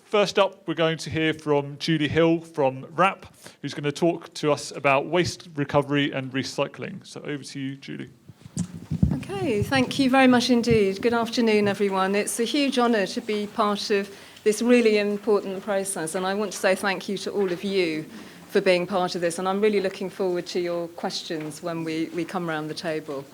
First up, we're going to hear from Julie Hill from WRAP, who's going to talk to us about waste recovery and recycling. So over to you, Julie. Okay, thank you very much indeed. Good afternoon, everyone. It's a huge honour to be part of this really important process, and I want to say thank you to all of you for being part of this, and I'm really looking forward to your questions when we come around the table.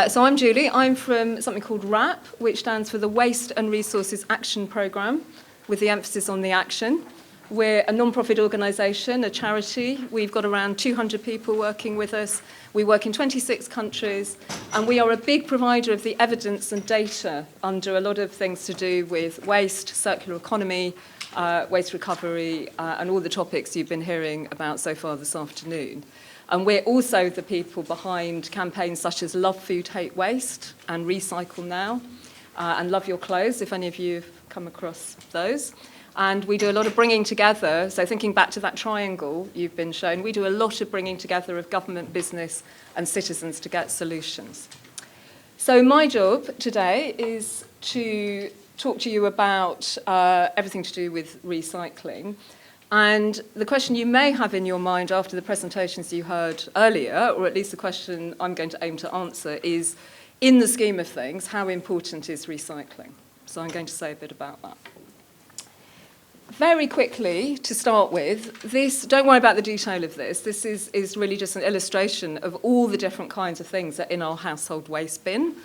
So I'm Julie. I'm from something called WRAP, which stands for the Waste and Resources Action Programme, with the emphasis on the action. We're a non-profit organisation, a charity. We've got around 200 people working with us. We work in 26 countries, and we are a big provider of the evidence and data under a lot of things to do with waste, circular economy, waste recovery, and all the topics you've been hearing about so far this afternoon. And we're also the people behind campaigns such as Love Food, Hate Waste and Recycle Now, and Love Your Clothes, if any of you have come across those. And we do a lot of bringing together, so thinking back to that triangle you've been shown, we do a lot of bringing together of government, business and citizens to get solutions. So my job today is to talk to you about everything to do with recycling. And the question you may have in your mind after the presentations you heard earlier, or at least the question I'm going to aim to answer, is, in the scheme of things, how important is recycling? So I'm going to say a bit about that. Very quickly, to start with, don't worry about the detail of this. This is really just an illustration of all the different kinds of things that are in our household waste bin.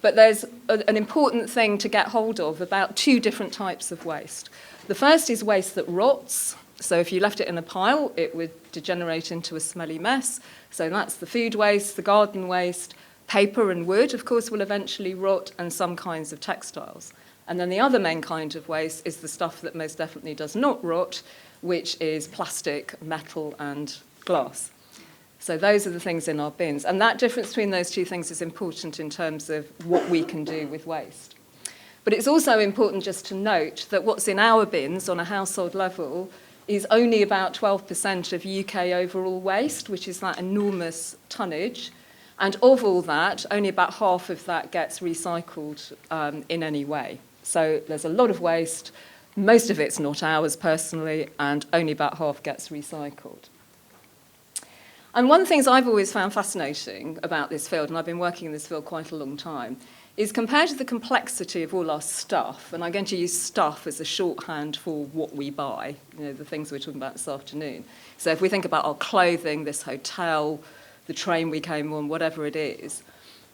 But there's an important thing to get hold of about two different types of waste. The first is waste that rots. So if you left it in a pile, it would degenerate into a smelly mess. So that's the food waste, the garden waste. Paper and wood, of course, will eventually rot, and some kinds of textiles. And then the other main kind of waste is the stuff that most definitely does not rot, which is plastic, metal, and glass. So those are the things in our bins. And that difference between those two things is important in terms of what we can do with waste. But it's also important just to note that what's in our bins on a household level is only about 12% of UK overall waste, which is that enormous tonnage. And of all that, only about half of that gets recycled in any way. So there's a lot of waste. Most of it's not ours personally, and only about half gets recycled. And one of the things I've always found fascinating about this field, and I've been working in this field quite a long time, is compared to the complexity of all our stuff, and I'm going to use stuff as a shorthand for what we buy, the things we're talking about this afternoon. So if we think about our clothing, this hotel, the train we came on, whatever it is,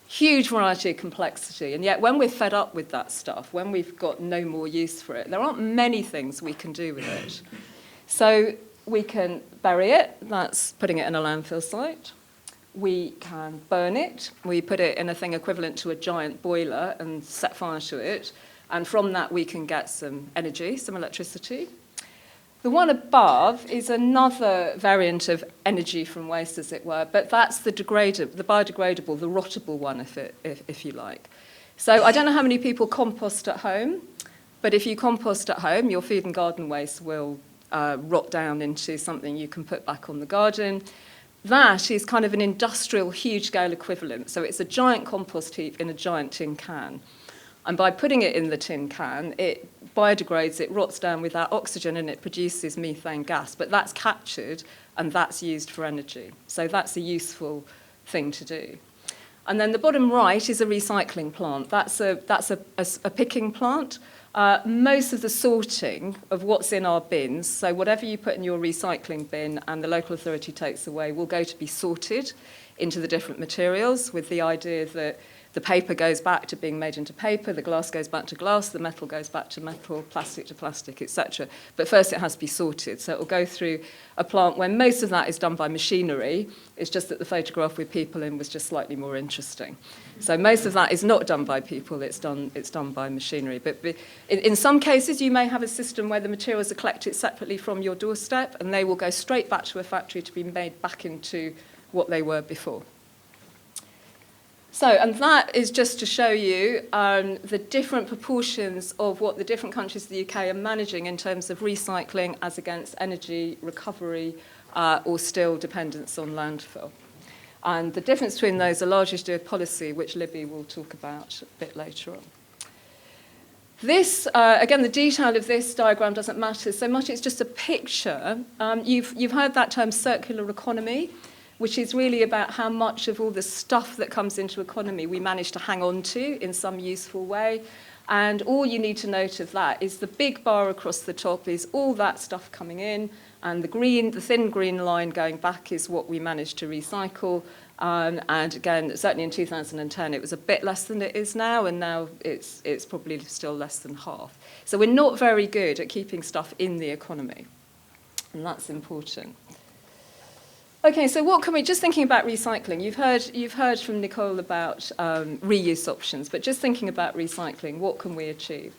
huge variety of complexity. And yet when we're fed up with that stuff, when we've got no more use for it, there aren't many things we can do with it. So we can bury it, that's putting it in a landfill site. We can burn it. We put it in a thing equivalent to a giant boiler and set fire to it. And from that we can get some energy, some electricity. The one above is another variant of energy from waste, as it were, but that's the biodegradable, the rottable one, if you like. So I don't know how many people compost at home, but if you compost at home, your food and garden waste will rot down into something you can put back on the garden. That is kind of an industrial, huge-scale equivalent. So it's a giant compost heap in a giant tin can. And by putting it in the tin can, it biodegrades, it rots down without oxygen, and it produces methane gas. But that's captured, and that's used for energy. So that's a useful thing to do. And then the bottom right is a recycling plant. That's a picking plant. Most of the sorting of what's in our bins, so whatever you put in your recycling bin and the local authority takes away, will go to be sorted into the different materials, with the idea that the paper goes back to being made into paper, the glass goes back to glass, the metal goes back to metal, plastic to plastic, etc. But first it has to be sorted. So it will go through a plant where most of that is done by machinery. It's just that the photograph with people in was just slightly more interesting. So most of that is not done by people, it's done by machinery. But in some cases you may have a system where the materials are collected separately from your doorstep, and they will go straight back to a factory to be made back into what they were before. So, and that is just to show you the different proportions of what the different countries of the UK are managing in terms of recycling as against energy recovery or still dependence on landfill. And the difference between those are largely to do with policy, which Libby will talk about a bit later on. This, again, the detail of this diagram doesn't matter so much. It's just a picture. You've heard that term circular economy, which is really about how much of all the stuff that comes into economy we manage to hang on to in some useful way. And all you need to note of that is the big bar across the top is all that stuff coming in, and the thin green line going back is what we managed to recycle. And again, certainly in 2010, it was a bit less than it is now, and now it's probably still less than half. So we're not very good at keeping stuff in the economy, and that's important. Okay, so what can we, just thinking about recycling, you've heard from Nicole about reuse options, but just thinking about recycling, what can we achieve?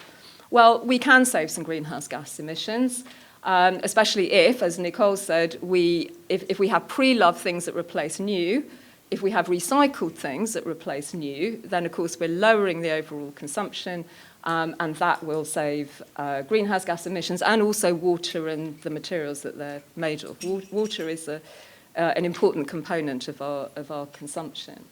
Well, we can save some greenhouse gas emissions, especially if, as Nicole said, if we have pre-loved things that replace new, if we have recycled things that replace new, then of course we're lowering the overall consumption, and that will save greenhouse gas emissions and also water and the materials that they're made of. Water is an important component of our consumption.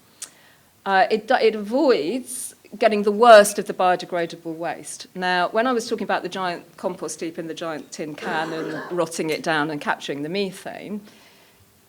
It avoids getting the worst of the biodegradable waste. Now, when I was talking about the giant compost heap in the giant tin can and rotting it down and capturing the methane,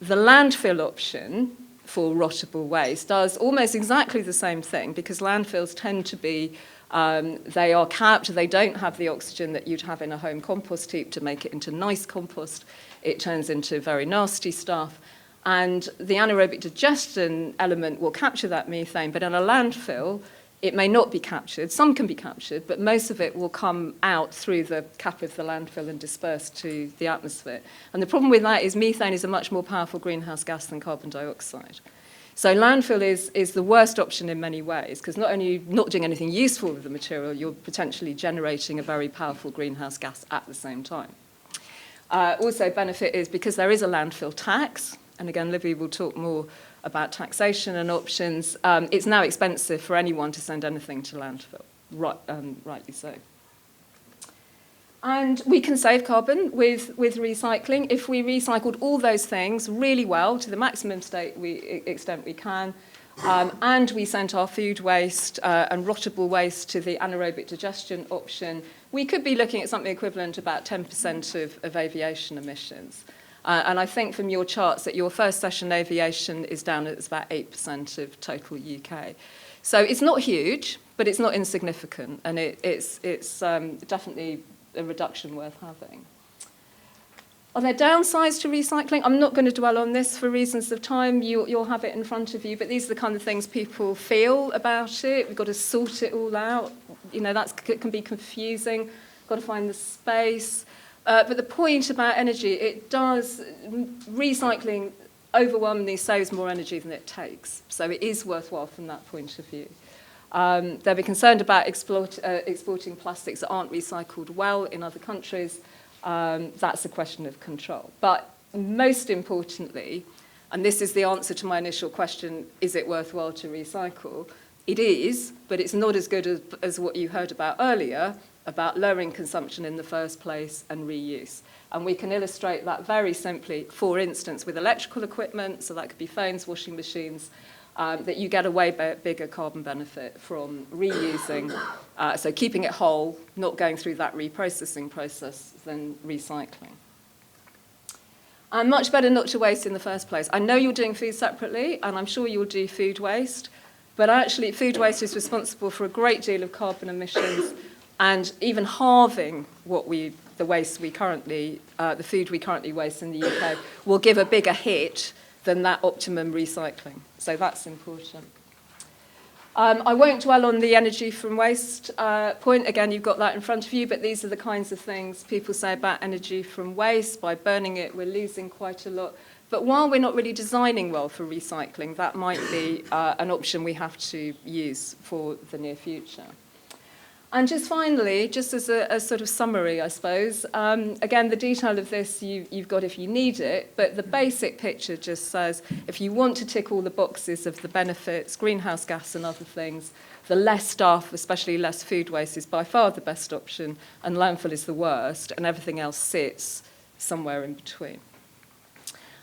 the landfill option for rottable waste does almost exactly the same thing, because landfills tend to be, they are capped, they don't have the oxygen that you'd have in a home compost heap to make it into nice compost. It turns into very nasty stuff. And the anaerobic digestion element will capture that methane, but in a landfill, it may not be captured. Some can be captured, but most of it will come out through the cap of the landfill and disperse to the atmosphere. And the problem with that is methane is a much more powerful greenhouse gas than carbon dioxide. So landfill is the worst option in many ways, because not only are you not doing anything useful with the material, you're potentially generating a very powerful greenhouse gas at the same time. Also, benefit is because there is a landfill tax, and again, Livy will talk more about taxation and options. It's now expensive for anyone to send anything to landfill, rightly so. And we can save carbon with recycling if we recycled all those things really well to the maximum extent we can, and we sent our food waste and rottable waste to the anaerobic digestion option. We could be looking at something equivalent to about 10% of aviation emissions. And I think from your charts that your first session aviation is down at about 8% of total UK. So it's not huge, but it's not insignificant, and it's definitely a reduction worth having. Are there downsides to recycling? I'm not going to dwell on this for reasons of time. You'll have it in front of you, but these are the kind of things people feel about it. We've got to sort it all out. You know, that can be confusing. Got to find the space. But the point about energy, recycling overwhelmingly saves more energy than it takes. So it is worthwhile from that point of view. They'll be concerned about exporting plastics that aren't recycled well in other countries. That's a question of control. But most importantly, and this is the answer to my initial question, is it worthwhile to recycle? It is, but it's not as good as what you heard about earlier, about lowering consumption in the first place and reuse. And we can illustrate that very simply, for instance, with electrical equipment, so that could be phones, washing machines, that you get a way bigger carbon benefit from reusing, so keeping it whole, not going through that reprocessing process, than recycling. And much better not to waste in the first place. I know you're doing food separately, and I'm sure you'll do food waste, but actually food waste is responsible for a great deal of carbon emissions, and even halving the food we currently waste in the UK will give a bigger hit than that optimum recycling. So that's important. I won't dwell on the energy from waste point. Again, you've got that in front of you, but these are the kinds of things people say about energy from waste. By burning it, we're losing quite a lot. But while we're not really designing well for recycling, that might be an option we have to use for the near future. And just finally, just as a sort of summary, I suppose, again, the detail of this you've got if you need it, but the basic picture just says if you want to tick all the boxes of the benefits, greenhouse gas and other things, the less stuff, especially less food waste, is by far the best option, and landfill is the worst, and everything else sits somewhere in between.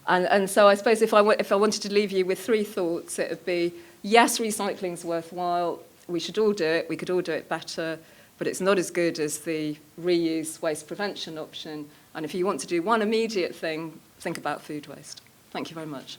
And so I suppose if I wanted to leave you with three thoughts, it would be, yes, recycling's worthwhile. We should all do it. We could all do it better. but it's not as good as the reuse waste prevention option. And if you want to do one immediate thing, think about food waste. Thank you very much.